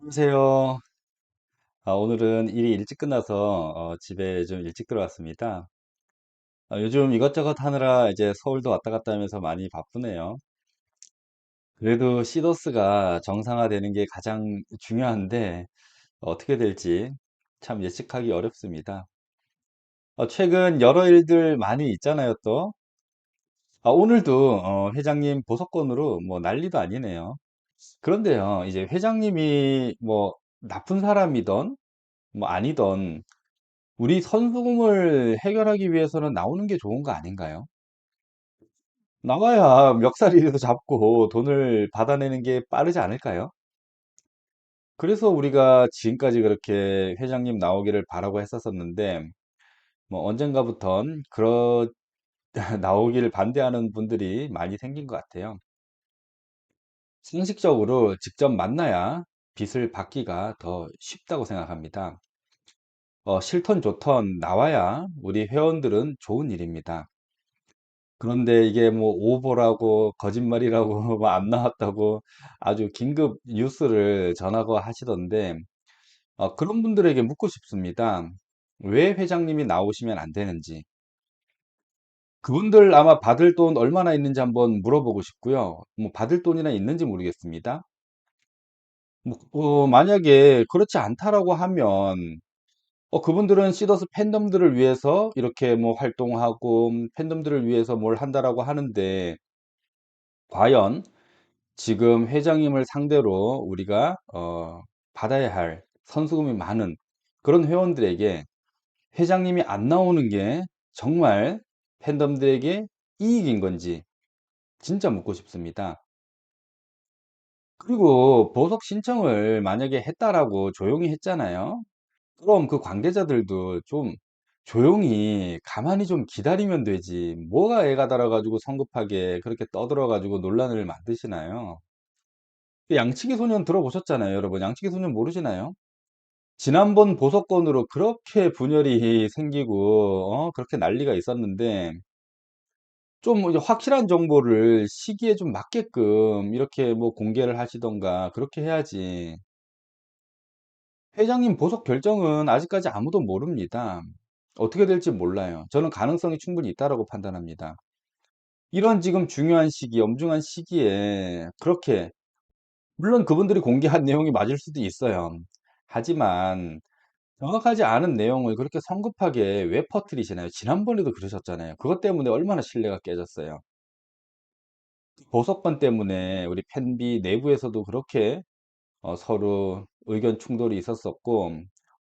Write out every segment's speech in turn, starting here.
안녕하세요. 오늘은 일이 일찍 끝나서 집에 좀 일찍 들어왔습니다. 요즘 이것저것 하느라 이제 서울도 왔다 갔다 하면서 많이 바쁘네요. 그래도 시더스가 정상화되는 게 가장 중요한데 어떻게 될지 참 예측하기 어렵습니다. 최근 여러 일들 많이 있잖아요, 또. 오늘도 회장님 보석건으로 뭐 난리도 아니네요. 그런데요, 이제 회장님이 뭐 나쁜 사람이던 뭐 아니던 우리 선수금을 해결하기 위해서는 나오는 게 좋은 거 아닌가요? 나와야 멱살이라도 잡고 돈을 받아내는 게 빠르지 않을까요? 그래서 우리가 지금까지 그렇게 회장님 나오기를 바라고 했었었는데, 뭐 언젠가부턴 나오기를 반대하는 분들이 많이 생긴 것 같아요. 상식적으로 직접 만나야 빚을 받기가 더 쉽다고 생각합니다. 싫던 좋던 나와야 우리 회원들은 좋은 일입니다. 그런데 이게 뭐 오보라고 거짓말이라고 뭐 안 나왔다고 아주 긴급 뉴스를 전하고 하시던데 그런 분들에게 묻고 싶습니다. 왜 회장님이 나오시면 안 되는지. 그분들 아마 받을 돈 얼마나 있는지 한번 물어보고 싶고요. 뭐 받을 돈이나 있는지 모르겠습니다. 뭐, 만약에 그렇지 않다라고 하면 그분들은 시더스 팬덤들을 위해서 이렇게 뭐 활동하고 팬덤들을 위해서 뭘 한다라고 하는데 과연 지금 회장님을 상대로 우리가 받아야 할 선수금이 많은 그런 회원들에게 회장님이 안 나오는 게 정말 팬덤들에게 이익인 건지 진짜 묻고 싶습니다. 그리고 보석 신청을 만약에 했다라고 조용히 했잖아요. 그럼 그 관계자들도 좀 조용히 가만히 좀 기다리면 되지. 뭐가 애가 달아가지고 성급하게 그렇게 떠들어가지고 논란을 만드시나요? 그 양치기 소년 들어보셨잖아요, 여러분. 양치기 소년 모르시나요? 지난번 보석건으로 그렇게 분열이 생기고, 그렇게 난리가 있었는데, 좀 이제 확실한 정보를 시기에 좀 맞게끔 이렇게 뭐 공개를 하시던가, 그렇게 해야지. 회장님 보석 결정은 아직까지 아무도 모릅니다. 어떻게 될지 몰라요. 저는 가능성이 충분히 있다라고 판단합니다. 이런 지금 중요한 시기, 엄중한 시기에 그렇게 물론 그분들이 공개한 내용이 맞을 수도 있어요. 하지만 정확하지 않은 내용을 그렇게 성급하게 왜 퍼뜨리시나요? 지난번에도 그러셨잖아요. 그것 때문에 얼마나 신뢰가 깨졌어요. 보석권 때문에 우리 팬비 내부에서도 그렇게 서로 의견 충돌이 있었었고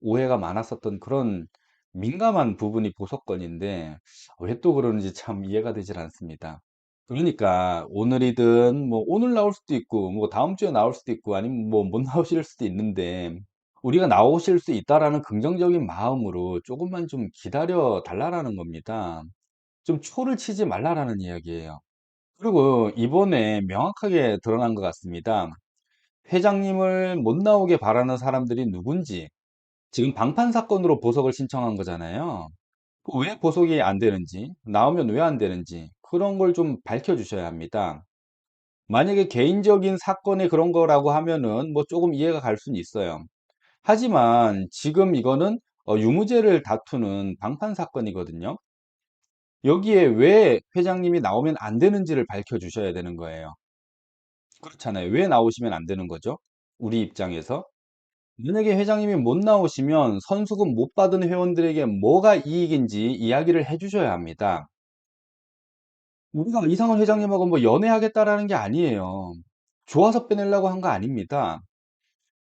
오해가 많았었던 그런 민감한 부분이 보석권인데 왜 또 그러는지 참 이해가 되질 않습니다. 그러니까 오늘이든 뭐 오늘 나올 수도 있고 뭐 다음 주에 나올 수도 있고 아니면 뭐 못 나오실 수도 있는데 우리가 나오실 수 있다라는 긍정적인 마음으로 조금만 좀 기다려 달라라는 겁니다. 좀 초를 치지 말라라는 이야기예요. 그리고 이번에 명확하게 드러난 것 같습니다. 회장님을 못 나오게 바라는 사람들이 누군지 지금 방판 사건으로 보석을 신청한 거잖아요. 왜 보석이 안 되는지, 나오면 왜 안 되는지 그런 걸 좀 밝혀 주셔야 합니다. 만약에 개인적인 사건의 그런 거라고 하면은 뭐 조금 이해가 갈 수는 있어요. 하지만 지금 이거는 유무죄를 다투는 방판 사건이거든요. 여기에 왜 회장님이 나오면 안 되는지를 밝혀 주셔야 되는 거예요. 그렇잖아요. 왜 나오시면 안 되는 거죠? 우리 입장에서. 만약에 회장님이 못 나오시면 선수금 못 받은 회원들에게 뭐가 이익인지 이야기를 해 주셔야 합니다. 우리가 이상한 회장님하고 뭐 연애하겠다라는 게 아니에요. 좋아서 빼내려고 한 거 아닙니다.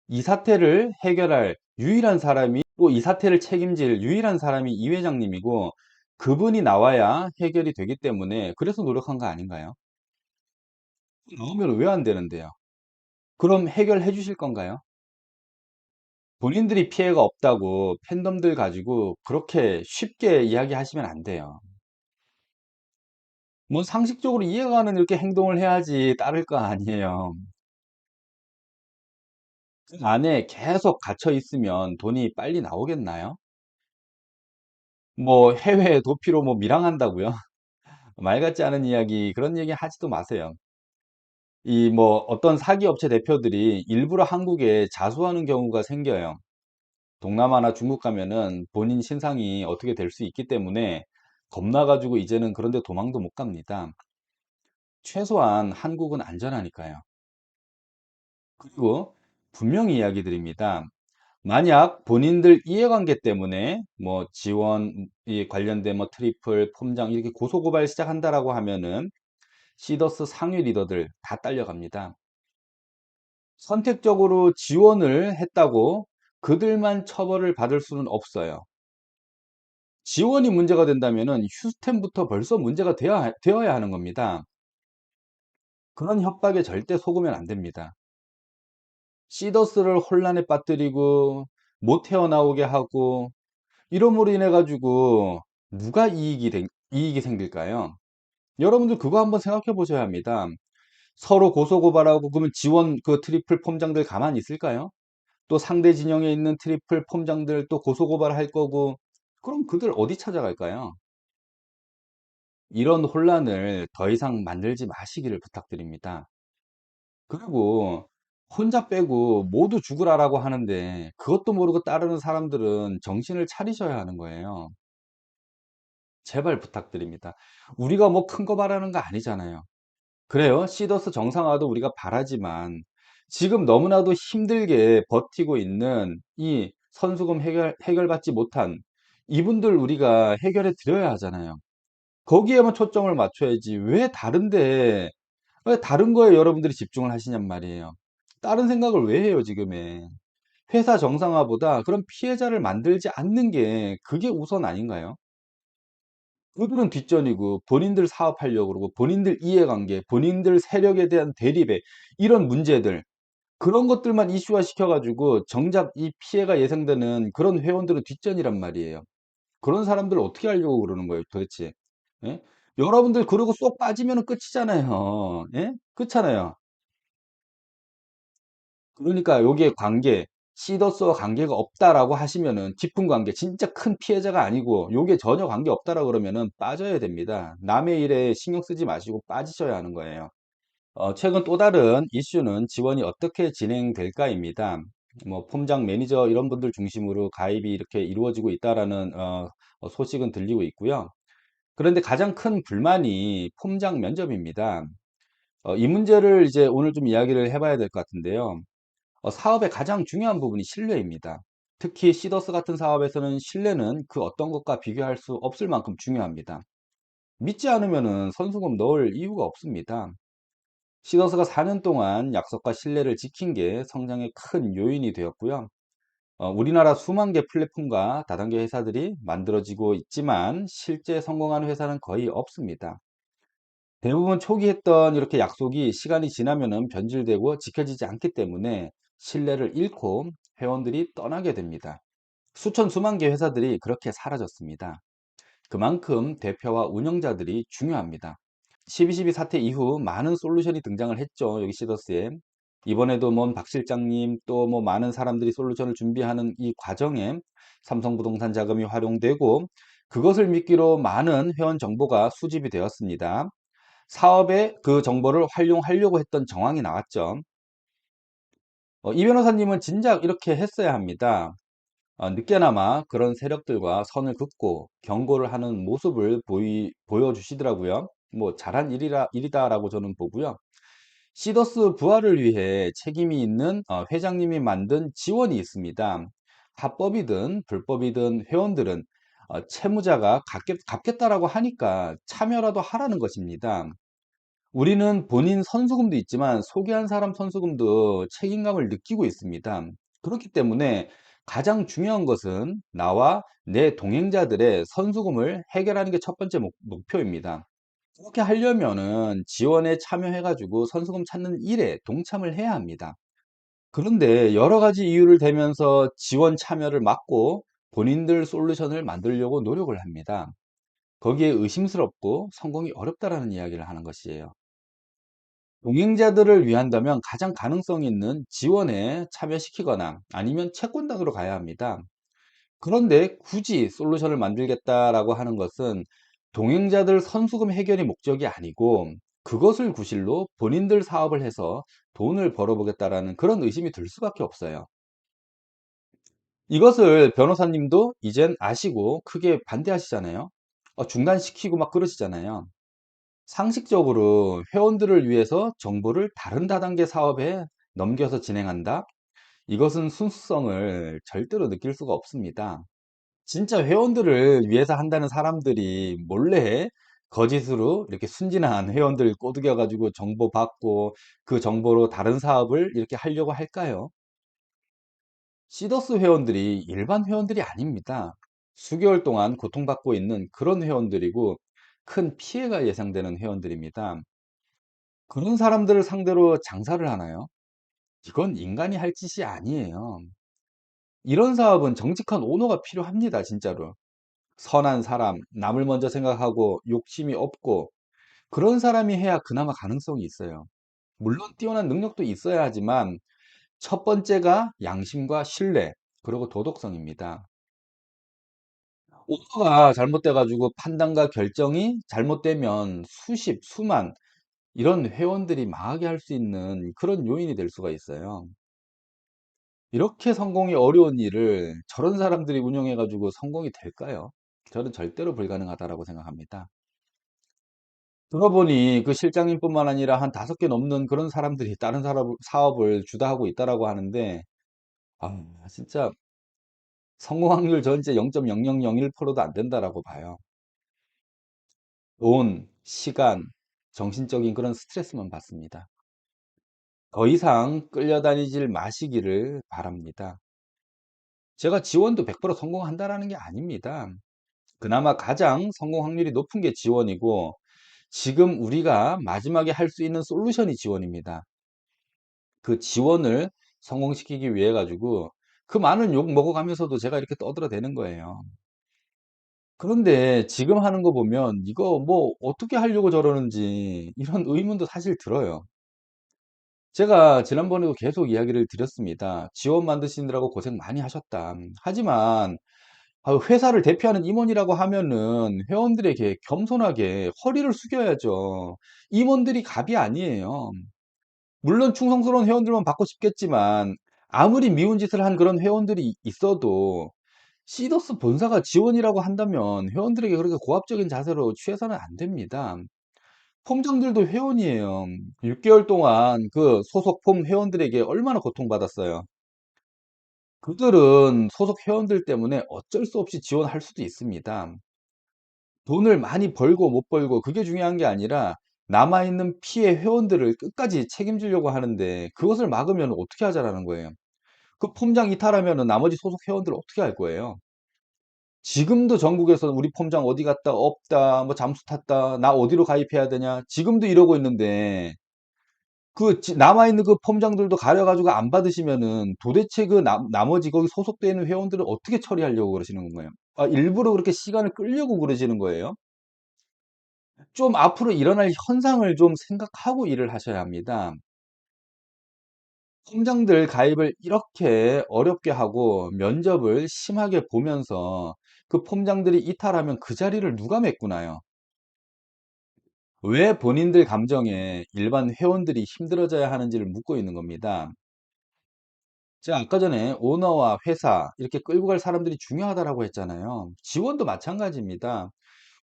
이 사태를 해결할 유일한 사람이 또 이 사태를 책임질 유일한 사람이 이 회장님이고 그분이 나와야 해결이 되기 때문에 그래서 노력한 거 아닌가요? 나오면 왜 안 되는데요? 그럼 해결해 주실 건가요? 본인들이 피해가 없다고 팬덤들 가지고 그렇게 쉽게 이야기하시면 안 돼요. 뭐 상식적으로 이해가 가는 이렇게 행동을 해야지 따를 거 아니에요. 그 안에 계속 갇혀 있으면 돈이 빨리 나오겠나요? 뭐 해외 도피로 뭐 밀항한다고요? 말 같지 않은 이야기 그런 얘기 하지도 마세요. 이 뭐 어떤 사기업체 대표들이 일부러 한국에 자수하는 경우가 생겨요. 동남아나 중국 가면은 본인 신상이 어떻게 될 수 있기 때문에 겁나 가지고 이제는 그런 데 도망도 못 갑니다. 최소한 한국은 안전하니까요. 그리고 분명히 이야기 드립니다. 만약 본인들 이해관계 때문에 뭐 지원 이 관련된 뭐 트리플, 폼장 이렇게 고소고발 시작한다라고 하면은 시더스 상위 리더들 다 딸려갑니다. 선택적으로 지원을 했다고 그들만 처벌을 받을 수는 없어요. 지원이 문제가 된다면은 휴스텐부터 벌써 문제가 되어야 하는 겁니다. 그런 협박에 절대 속으면 안 됩니다. 시더스를 혼란에 빠뜨리고 못 헤어나오게 하고 이러므로 인해 가지고 누가 이익이 생길까요? 여러분들 그거 한번 생각해 보셔야 합니다. 서로 고소고발하고 그러면 지원 그 트리플 폼장들 가만히 있을까요? 또 상대 진영에 있는 트리플 폼장들 또 고소고발할 거고 그럼 그들 어디 찾아갈까요? 이런 혼란을 더 이상 만들지 마시기를 부탁드립니다. 그리고 혼자 빼고 모두 죽으라라고 하는데 그것도 모르고 따르는 사람들은 정신을 차리셔야 하는 거예요. 제발 부탁드립니다. 우리가 뭐 큰 거 바라는 거 아니잖아요. 그래요. 시더스 정상화도 우리가 바라지만 지금 너무나도 힘들게 버티고 있는 이 선수금 해결받지 못한 이분들 우리가 해결해 드려야 하잖아요. 거기에만 초점을 맞춰야지 왜 다른 거에 여러분들이 집중을 하시냔 말이에요. 다른 생각을 왜 해요, 지금에. 회사 정상화보다 그런 피해자를 만들지 않는 게 그게 우선 아닌가요? 그들은 뒷전이고 본인들 사업하려고 그러고 본인들 이해관계, 본인들 세력에 대한 대립에 이런 문제들 그런 것들만 이슈화 시켜 가지고 정작 이 피해가 예상되는 그런 회원들은 뒷전이란 말이에요. 그런 사람들 어떻게 하려고 그러는 거예요, 도대체? 예? 여러분들 그러고 쏙 빠지면은 끝이잖아요. 예? 그렇잖아요. 그러니까 요게 관계, 시더스와 관계가 없다라고 하시면은 깊은 관계, 진짜 큰 피해자가 아니고 요게 전혀 관계 없다라고 그러면은 빠져야 됩니다. 남의 일에 신경 쓰지 마시고 빠지셔야 하는 거예요. 최근 또 다른 이슈는 지원이 어떻게 진행될까입니다. 뭐 폼장 매니저 이런 분들 중심으로 가입이 이렇게 이루어지고 있다라는 소식은 들리고 있고요. 그런데 가장 큰 불만이 폼장 면접입니다. 이 문제를 이제 오늘 좀 이야기를 해봐야 될 것 같은데요. 사업의 가장 중요한 부분이 신뢰입니다. 특히 시더스 같은 사업에서는 신뢰는 그 어떤 것과 비교할 수 없을 만큼 중요합니다. 믿지 않으면 선수금 넣을 이유가 없습니다. 시더스가 4년 동안 약속과 신뢰를 지킨 게 성장의 큰 요인이 되었고요. 우리나라 수만 개 플랫폼과 다단계 회사들이 만들어지고 있지만 실제 성공하는 회사는 거의 없습니다. 대부분 초기 했던 이렇게 약속이 시간이 지나면은 변질되고 지켜지지 않기 때문에 신뢰를 잃고 회원들이 떠나게 됩니다. 수천 수만 개 회사들이 그렇게 사라졌습니다. 그만큼 대표와 운영자들이 중요합니다. 12.12 사태 이후 많은 솔루션이 등장을 했죠. 여기 시더스에. 이번에도 박 실장님 또 뭐 많은 사람들이 솔루션을 준비하는 이 과정에 삼성부동산 자금이 활용되고 그것을 미끼로 많은 회원 정보가 수집이 되었습니다. 사업에 그 정보를 활용하려고 했던 정황이 나왔죠. 이 변호사님은 진작 이렇게 했어야 합니다. 늦게나마 그런 세력들과 선을 긋고 경고를 하는 모습을 보여주시더라고요. 뭐 잘한 일이다라고 저는 보고요. 시더스 부활을 위해 책임이 있는 회장님이 만든 지원이 있습니다. 합법이든 불법이든 회원들은 채무자가 갚겠다라고 하니까 참여라도 하라는 것입니다. 우리는 본인 선수금도 있지만 소개한 사람 선수금도 책임감을 느끼고 있습니다. 그렇기 때문에 가장 중요한 것은 나와 내 동행자들의 선수금을 해결하는 게 첫 번째 목표입니다. 그렇게 하려면은 지원에 참여해가지고 선수금 찾는 일에 동참을 해야 합니다. 그런데 여러 가지 이유를 대면서 지원 참여를 막고 본인들 솔루션을 만들려고 노력을 합니다. 거기에 의심스럽고 성공이 어렵다라는 이야기를 하는 것이에요. 동행자들을 위한다면 가장 가능성 있는 지원에 참여시키거나 아니면 채권단으로 가야 합니다. 그런데 굳이 솔루션을 만들겠다라고 하는 것은 동행자들 선수금 해결이 목적이 아니고 그것을 구실로 본인들 사업을 해서 돈을 벌어보겠다라는 그런 의심이 들 수밖에 없어요. 이것을 변호사님도 이젠 아시고 크게 반대하시잖아요. 중단시키고 막 그러시잖아요. 상식적으로 회원들을 위해서 정보를 다른 다단계 사업에 넘겨서 진행한다? 이것은 순수성을 절대로 느낄 수가 없습니다. 진짜 회원들을 위해서 한다는 사람들이 몰래 거짓으로 이렇게 순진한 회원들 꼬드겨 가지고 정보 받고 그 정보로 다른 사업을 이렇게 하려고 할까요? 시더스 회원들이 일반 회원들이 아닙니다. 수개월 동안 고통받고 있는 그런 회원들이고 큰 피해가 예상되는 회원들입니다. 그런 사람들을 상대로 장사를 하나요? 이건 인간이 할 짓이 아니에요. 이런 사업은 정직한 오너가 필요합니다, 진짜로. 선한 사람, 남을 먼저 생각하고 욕심이 없고 그런 사람이 해야 그나마 가능성이 있어요. 물론 뛰어난 능력도 있어야 하지만 첫 번째가 양심과 신뢰, 그리고 도덕성입니다. 오너가 잘못돼 가지고 판단과 결정이 잘못되면 수십, 수만 이런 회원들이 망하게 할 수 있는 그런 요인이 될 수가 있어요. 이렇게 성공이 어려운 일을 저런 사람들이 운영해 가지고 성공이 될까요? 저는 절대로 불가능하다라고 생각합니다. 들어보니 그 실장님뿐만 아니라 한 5개 넘는 그런 사람들이 다른 사업을 주도하고 있다라고 하는데 진짜 성공 확률 전체 0.0001%도 안 된다라고 봐요. 돈, 시간, 정신적인 그런 스트레스만 받습니다. 더 이상 끌려다니질 마시기를 바랍니다. 제가 지원도 100% 성공한다라는 게 아닙니다. 그나마 가장 성공 확률이 높은 게 지원이고 지금 우리가 마지막에 할 수 있는 솔루션이 지원입니다. 그 지원을 성공시키기 위해 가지고 그 많은 욕 먹어가면서도 제가 이렇게 떠들어대는 거예요. 그런데 지금 하는 거 보면 이거 뭐 어떻게 하려고 저러는지 이런 의문도 사실 들어요. 제가 지난번에도 계속 이야기를 드렸습니다. 지원 만드시느라고 고생 많이 하셨다. 하지만 회사를 대표하는 임원이라고 하면은 회원들에게 겸손하게 허리를 숙여야죠. 임원들이 갑이 아니에요. 물론 충성스러운 회원들만 받고 싶겠지만 아무리 미운 짓을 한 그런 회원들이 있어도 시더스 본사가 지원이라고 한다면 회원들에게 그렇게 고압적인 자세로 취해서는 안 됩니다. 폼장들도 회원이에요. 6개월 동안 그 소속 폼 회원들에게 얼마나 고통받았어요. 그들은 소속 회원들 때문에 어쩔 수 없이 지원할 수도 있습니다. 돈을 많이 벌고 못 벌고 그게 중요한 게 아니라 남아있는 피해 회원들을 끝까지 책임지려고 하는데 그것을 막으면 어떻게 하자라는 거예요. 그 폼장 이탈하면 나머지 소속 회원들 어떻게 할 거예요? 지금도 전국에서 "우리 폼장 어디 갔다." "없다." 뭐 "잠수 탔다." "나 어디로 가입해야 되냐." 지금도 이러고 있는데 남아 있는 그 폼장들도 가려 가지고 안 받으시면은 도대체 그 나머지 거기 소속되어 있는 회원들은 어떻게 처리하려고 그러시는 건가요? 일부러 그렇게 시간을 끌려고 그러시는 거예요? 좀 앞으로 일어날 현상을 좀 생각하고 일을 하셔야 합니다. 폼장들 가입을 이렇게 어렵게 하고 면접을 심하게 보면서 그 폼장들이 이탈하면 그 자리를 누가 메꾸나요? 왜 본인들 감정에 일반 회원들이 힘들어져야 하는지를 묻고 있는 겁니다. 제가 아까 전에 오너와 회사 이렇게 끌고 갈 사람들이 중요하다라고 했잖아요. 지원도 마찬가지입니다.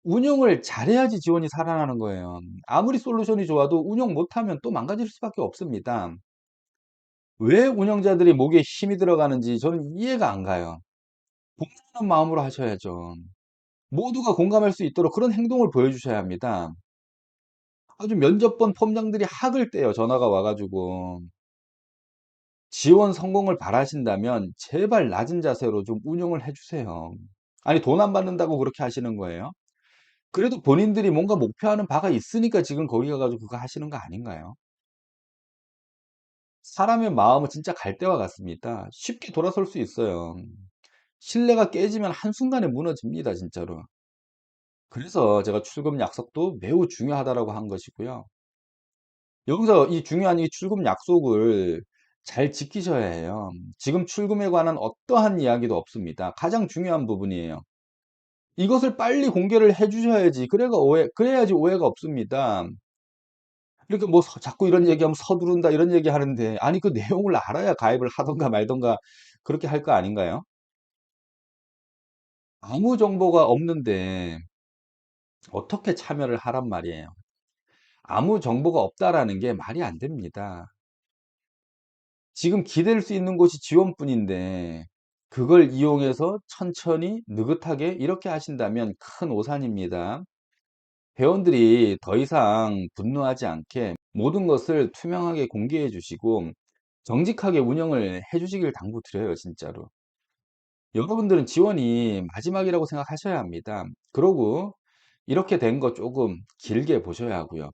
운영을 잘해야지 지원이 살아나는 거예요. 아무리 솔루션이 좋아도 운영 못하면 또 망가질 수밖에 없습니다. 왜 운영자들이 목에 힘이 들어가는지 저는 이해가 안 가요. 공손한 마음으로 하셔야죠. 모두가 공감할 수 있도록 그런 행동을 보여주셔야 합니다. 아주 면접 본 펌장들이 학을 떼요. 전화가 와 가지고. 지원 성공을 바라신다면 제발 낮은 자세로 좀 운영을 해 주세요. 아니 돈 안 받는다고 그렇게 하시는 거예요? 그래도 본인들이 뭔가 목표하는 바가 있으니까 지금 거기 가 가지고 그거 하시는 거 아닌가요? 사람의 마음은 진짜 갈대와 같습니다. 쉽게 돌아설 수 있어요. 신뢰가 깨지면 한순간에 무너집니다, 진짜로. 그래서 제가 출금 약속도 매우 중요하다라고 한 것이고요. 여기서 이 중요한 이 출금 약속을 잘 지키셔야 해요. 지금 출금에 관한 어떠한 이야기도 없습니다. 가장 중요한 부분이에요. 이것을 빨리 공개를 해 주셔야지. 그래야지 오해가 없습니다. 이렇게 뭐 자꾸 이런 얘기하면 서두른다 이런 얘기 하는데 아니 그 내용을 알아야 가입을 하던가 말던가 그렇게 할 거 아닌가요? 아무 정보가 없는데 어떻게 참여를 하란 말이에요. 아무 정보가 없다라는 게 말이 안 됩니다. 지금 기댈 수 있는 곳이 지원뿐인데 그걸 이용해서 천천히 느긋하게 이렇게 하신다면 큰 오산입니다. 회원들이 더 이상 분노하지 않게 모든 것을 투명하게 공개해 주시고 정직하게 운영을 해 주시길 당부드려요, 진짜로. 여러분들은 지원이 마지막이라고 생각하셔야 합니다. 그러고 이렇게 된 거 조금 길게 보셔야 하고요.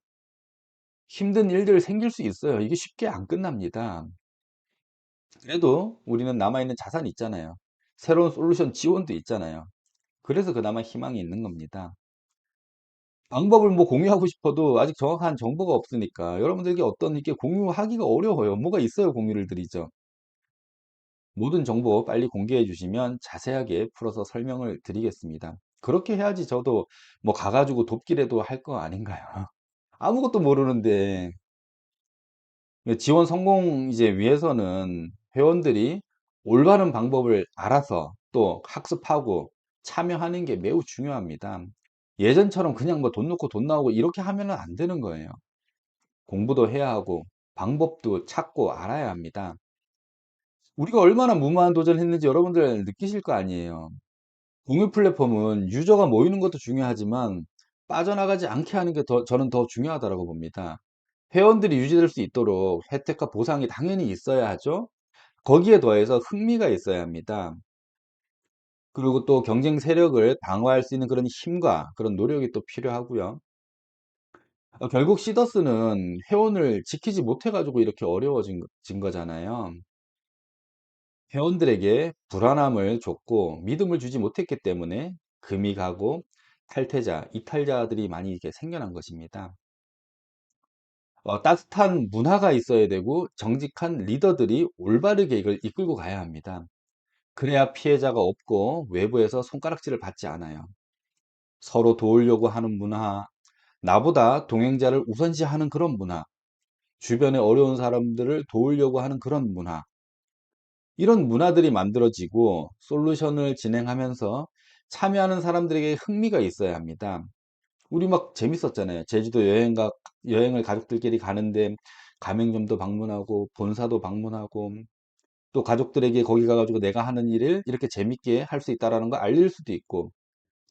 힘든 일들 생길 수 있어요. 이게 쉽게 안 끝납니다. 그래도 우리는 남아있는 자산이 있잖아요. 새로운 솔루션 지원도 있잖아요. 그래서 그나마 희망이 있는 겁니다. 방법을 뭐 공유하고 싶어도 아직 정확한 정보가 없으니까 여러분들에게 어떤 이렇게 공유하기가 어려워요. 뭐가 있어요, 공유를 드리죠. 모든 정보 빨리 공개해 주시면 자세하게 풀어서 설명을 드리겠습니다. 그렇게 해야지 저도 뭐 가가지고 돕기라도 할 거 아닌가요? 아무것도 모르는데 지원 성공 이제 위해서는 회원들이 올바른 방법을 알아서 또 학습하고 참여하는 게 매우 중요합니다. 예전처럼 그냥 뭐 돈 넣고 돈 나오고 이렇게 하면은 안 되는 거예요. 공부도 해야 하고 방법도 찾고 알아야 합니다. 우리가 얼마나 무모한 도전했는지 여러분들 느끼실 거 아니에요. 공유 플랫폼은 유저가 모이는 것도 중요하지만 빠져나가지 않게 하는 게 저는 더 중요하다고 봅니다. 회원들이 유지될 수 있도록 혜택과 보상이 당연히 있어야 하죠. 거기에 더해서 흥미가 있어야 합니다. 그리고 또 경쟁 세력을 방어할 수 있는 그런 힘과 그런 노력이 또 필요하고요. 결국 시더스는 회원을 지키지 못해가지고 이렇게 어려워진 진 거잖아요. 회원들에게 불안함을 줬고 믿음을 주지 못했기 때문에 금이 가고 탈퇴자, 이탈자들이 많이 이렇게 생겨난 것입니다. 따뜻한 문화가 있어야 되고 정직한 리더들이 올바르게 이걸 이끌고 가야 합니다. 그래야 피해자가 없고 외부에서 손가락질을 받지 않아요. 서로 도우려고 하는 문화, 나보다 동행자를 우선시하는 그런 문화, 주변에 어려운 사람들을 도우려고 하는 그런 문화, 이런 문화들이 만들어지고 솔루션을 진행하면서 참여하는 사람들에게 흥미가 있어야 합니다. 우리 막 재밌었잖아요. 제주도 여행을 가족들끼리 가는데 가맹점도 방문하고 본사도 방문하고 또 가족들에게 거기 가가지고 내가 하는 일을 이렇게 재밌게 할 수 있다라는 걸 알릴 수도 있고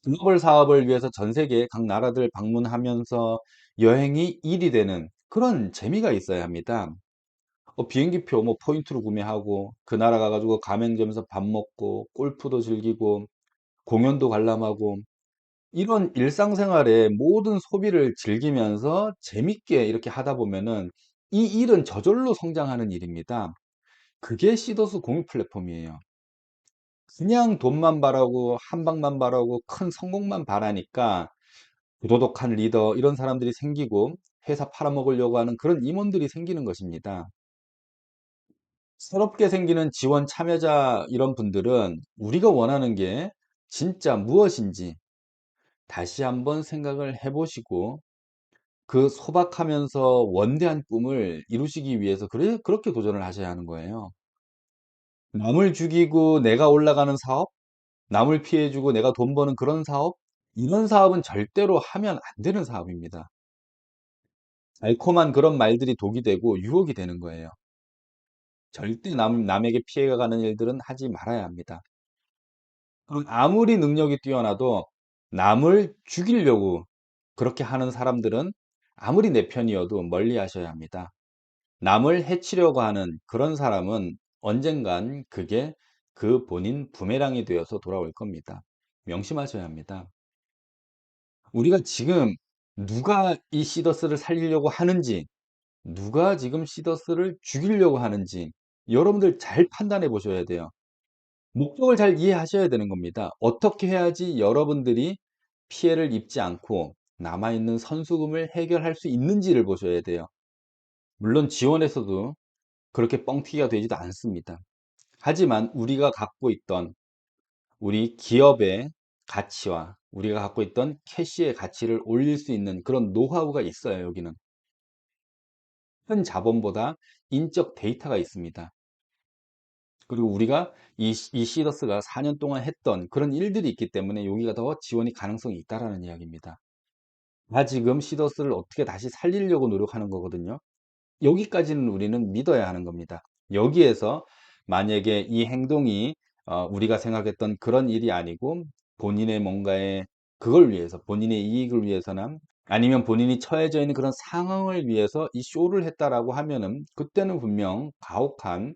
글로벌 사업을 위해서 전 세계 각 나라들 방문하면서 여행이 일이 되는 그런 재미가 있어야 합니다. 비행기표 뭐 포인트로 구매하고 그 나라 가가지고 가맹점에서 밥 먹고 골프도 즐기고 공연도 관람하고 이런 일상생활의 모든 소비를 즐기면서 재밌게 이렇게 하다 보면은 이 일은 저절로 성장하는 일입니다. 그게 시더스 공유 플랫폼이에요. 그냥 돈만 바라고 한 방만 바라고 큰 성공만 바라니까 부도덕한 리더 이런 사람들이 생기고 회사 팔아먹으려고 하는 그런 임원들이 생기는 것입니다. 새롭게 생기는 지원 참여자 이런 분들은 우리가 원하는 게 진짜 무엇인지 다시 한번 생각을 해보시고 그 소박하면서 원대한 꿈을 이루시기 위해서 그렇게 도전을 하셔야 하는 거예요. 남을 죽이고 내가 올라가는 사업, 남을 피해주고 내가 돈 버는 그런 사업, 이런 사업은 절대로 하면 안 되는 사업입니다. 달콤한 그런 말들이 독이 되고 유혹이 되는 거예요. 절대 남에게 피해가 가는 일들은 하지 말아야 합니다. 그리고 아무리 능력이 뛰어나도 남을 죽이려고 그렇게 하는 사람들은 아무리 내 편이어도 멀리 하셔야 합니다. 남을 해치려고 하는 그런 사람은 언젠간 그게 그 본인 부메랑이 되어서 돌아올 겁니다. 명심하셔야 합니다. 우리가 지금 누가 이 시더스를 살리려고 하는지, 누가 지금 시더스를 죽이려고 하는지 여러분들 잘 판단해 보셔야 돼요. 목적을 잘 이해하셔야 되는 겁니다. 어떻게 해야지 여러분들이 피해를 입지 않고 남아있는 선수금을 해결할 수 있는지를 보셔야 돼요. 물론 지원에서도 그렇게 뻥튀기가 되지도 않습니다. 하지만 우리가 갖고 있던 우리 기업의 가치와 우리가 갖고 있던 캐시의 가치를 올릴 수 있는 그런 노하우가 있어요, 여기는. 큰 자본보다 인적 데이터가 있습니다. 그리고 우리가 이 시더스가 4년 동안 했던 그런 일들이 있기 때문에 여기가 더 지원이 가능성이 있다라는 이야기입니다. 다 지금 시더스를 어떻게 다시 살리려고 노력하는 거거든요. 여기까지는 우리는 믿어야 하는 겁니다. 여기에서 만약에 이 행동이 우리가 생각했던 그런 일이 아니고 본인의 뭔가의 그걸 위해서 본인의 이익을 위해서나 아니면 본인이 처해져 있는 그런 상황을 위해서 이 쇼를 했다라고 하면은 그때는 분명 가혹한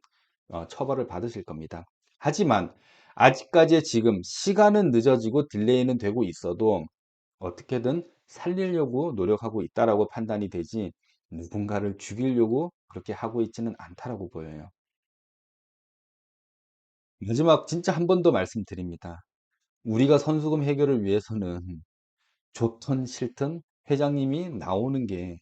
처벌을 받으실 겁니다. 하지만 아직까지 지금 시간은 늦어지고 딜레이는 되고 있어도 어떻게든 살리려고 노력하고 있다라고 판단이 되지 누군가를 죽이려고 그렇게 하고 있지는 않다라고 보여요. 마지막 진짜 한 번 더 말씀드립니다. 우리가 선수금 해결을 위해서는 좋든 싫든 회장님이 나오는 게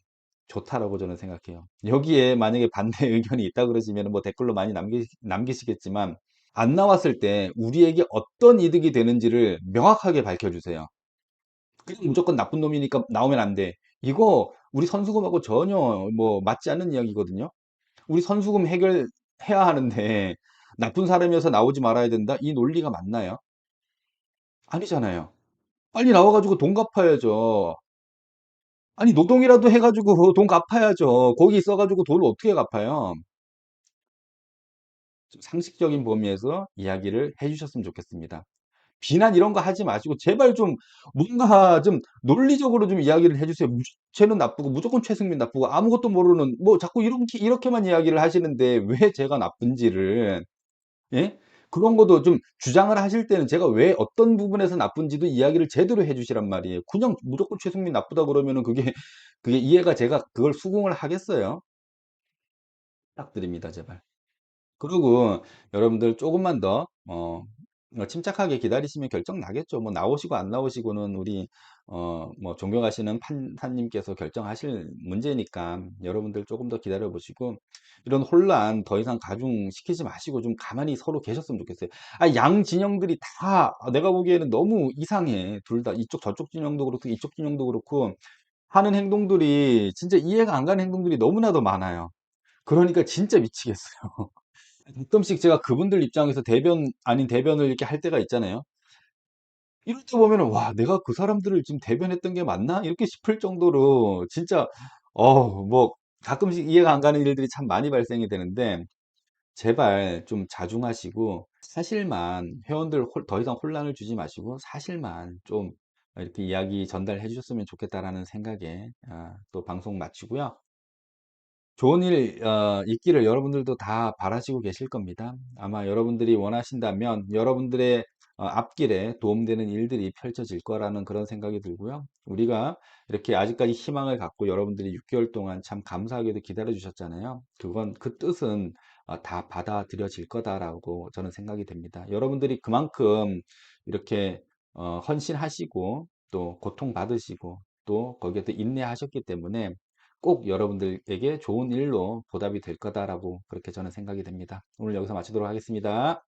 좋다라고 저는 생각해요. 여기에 만약에 반대 의견이 있다 그러시면 뭐 댓글로 많이 남기시겠지만 안 나왔을 때 우리에게 어떤 이득이 되는지를 명확하게 밝혀주세요. 그냥 무조건 나쁜 놈이니까 나오면 안 돼. 이거 우리 선수금하고 전혀 뭐 맞지 않는 이야기거든요. 우리 선수금 해결해야 하는데 나쁜 사람이어서 나오지 말아야 된다? 이 논리가 맞나요? 아니잖아요. 빨리 나와가지고 돈 갚아야죠. 아니, 노동이라도 해가지고 돈 갚아야죠. 거기 있어가지고 돈을 어떻게 갚아요? 좀 상식적인 범위에서 이야기를 해주셨으면 좋겠습니다. 비난 이런 거 하지 마시고 제발 좀 뭔가 좀 논리적으로 좀 이야기를 해주세요. 쟤는 나쁘고 무조건 최승민 나쁘고 아무것도 모르는 뭐 자꾸 이렇게만 이야기를 하시는데 왜 제가 나쁜지를 예? 그런 것도 좀 주장을 하실 때는 제가 왜 어떤 부분에서 나쁜지도 이야기를 제대로 해주시란 말이에요. 그냥 무조건 최승민 나쁘다 그러면은 그게 이해가 제가 그걸 수긍을 하겠어요? 부탁드립니다, 제발. 그리고 여러분들 조금만 더 침착하게 기다리시면 결정 나겠죠. 뭐 나오시고 안 나오시고는 우리 뭐 존경하시는 판사님께서 결정하실 문제니까 여러분들 조금 더 기다려 보시고 이런 혼란 더 이상 가중시키지 마시고 좀 가만히 서로 계셨으면 좋겠어요. 아, 양 진영들이 다 내가 보기에는 너무 이상해. 둘 다 이쪽 저쪽 진영도 그렇고 이쪽 진영도 그렇고 하는 행동들이 진짜 이해가 안 가는 행동들이 너무나도 많아요. 그러니까 진짜 미치겠어요. 가끔씩 제가 그분들 입장에서 대변 아닌 대변을 이렇게 할 때가 있잖아요. 이럴 때 보면은 '와 내가 그 사람들을 지금 대변했던 게 맞나?' 이렇게 싶을 정도로 진짜 뭐 가끔씩 이해가 안 가는 일들이 참 많이 발생이 되는데 제발 좀 자중하시고 사실만 회원들 더 이상 혼란을 주지 마시고 사실만 좀 이렇게 이야기 전달해 주셨으면 좋겠다라는 생각에 또 방송 마치고요. 좋은 일 있기를 여러분들도 다 바라시고 계실 겁니다. 아마 여러분들이 원하신다면 여러분들의 앞길에 도움되는 일들이 펼쳐질 거라는 그런 생각이 들고요. 우리가 이렇게 아직까지 희망을 갖고 여러분들이 6개월 동안 참 감사하게도 기다려 주셨잖아요. 그건 그 뜻은 다 받아들여질 거다라고 저는 생각이 됩니다. 여러분들이 그만큼 이렇게 헌신하시고 또 고통받으시고 또 거기에 또 인내하셨기 때문에 꼭 여러분들에게 좋은 일로 보답이 될 거다라고 그렇게 저는 생각이 됩니다. 오늘 여기서 마치도록 하겠습니다.